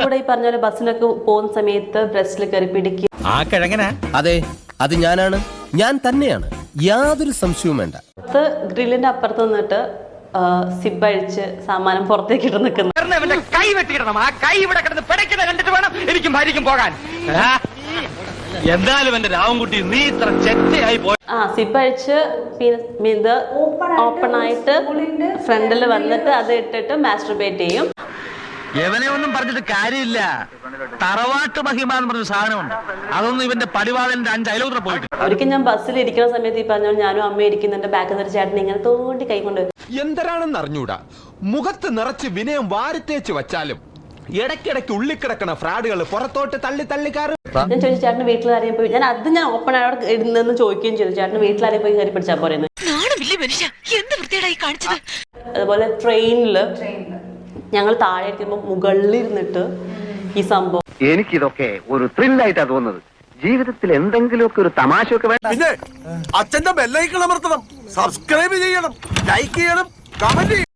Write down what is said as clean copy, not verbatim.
കൂടെ ഈ പറഞ്ഞ പോലെ ബസ്സിനൊക്കെ പോകുന്ന സമയത്ത് ബ്രസ്റ്റിൽ കയറി പിടിക്കുക. ആ കിഴങ്ങനാ? അതെ, അത് ഞാനാണ്, ഞാൻ തന്നെയാണ്, യാതൊരു സംശയവും വേണ്ട. ഗ്രില്ലിന്റെ അപ്പുറത്ത് നിന്നിട്ട് സിബ് അഴിച്ച് സാമാനം പുറത്തേക്ക് ഇട്ട് നിൽക്കുന്നു. കൈ വെട്ടിയിടണം. ആ കൈ ഇവിടെ കിടന്ന് പിടയ്ക്കുന്ന കണ്ടിട്ട് വേണം എനിക്കും ഭാര്യയ്ക്കും പോകാൻ. എന്തായാലും എന്റെ രാവൻകുട്ടി നീ ഇത്ര ചെറ്റയായി പോയി. സിബ് അഴിച്ച് ഇത് ഓപ്പൺ ആയിട്ട് ഫ്രണ്ടിൽ വന്നിട്ട് അത് ഇട്ടിട്ട് മാസ്റ്റർബേറ്റ് ചെയ്യും. എവനെ ഒന്നും പറഞ്ഞിട്ട് കാര്യമില്ല. തറവാട്ട് മഹിമ എന്ന് പറഞ്ഞ സാധനമുണ്ട്. അതൊന്നും ഇവന്റെ പടിവാളന്റെ 5 അയലോത്ര പോയിട്ട്. ഒരിക്കൽ ഞാൻ ബസ്സിൽ ഇരിക്കുന്ന സമയത്ത് ഈ പറഞ്ഞ ഞാനും അമ്മ ഇരിക്കുന്നുണ്ട്. ബാക്കിൽ നിന്ന് ചേട്ടൻ ഇങ്ങനെ തോണ്ടി കൈ കൊണ്ട് എന്തരാണെന്ന് അറിഞ്ഞൂടാ. മുഖത്ത് നിറച്ച് വിനയം വാരിത്തേച്ച് വച്ചാലും ഇടയ്ക്കിടയ്ക്ക് ഉള്ളിക്കിടക്കണ ഫ്രാഡുകൾ പുറത്തോട്ട് തള്ളിക്കാറ്. ഞാൻ ചോദിച്ചു ചേട്ടന് വീട്ടിലാരെയും പോയി, ഞാൻ ഓപ്പൺ ആയിട്ട് ഇടുന്നെന്ന് ചോദിക്കുകയും ചെയ്തു. ചേട്ടന് വീട്ടിലാരെയും പോയി കയറി പിടിച്ചാൽ പോരെന്ന്. അതുപോലെ ട്രെയിനില് ഞങ്ങൾ താഴെ ഇരിക്കുമ്പോൾ മുകളിൽ ഇരുന്നിട്ട് ഈ സംഭവം എനിക്കിതൊക്കെ ഒരു ത്രില്ലായിട്ടാ തോന്നുന്നത്. ജീവിതത്തിൽ എന്തെങ്കിലുമൊക്കെ ഒരു തമാശയൊക്കെ വേണം. പിന്നെ അച്ഛന്റെ ബെല്ലൈക്കൺ അമർത്തണം, സബ്സ്ക്രൈബ് ചെയ്യണം, ലൈക്ക് ചെയ്യണം, കമന്റ് ചെയ്യണം.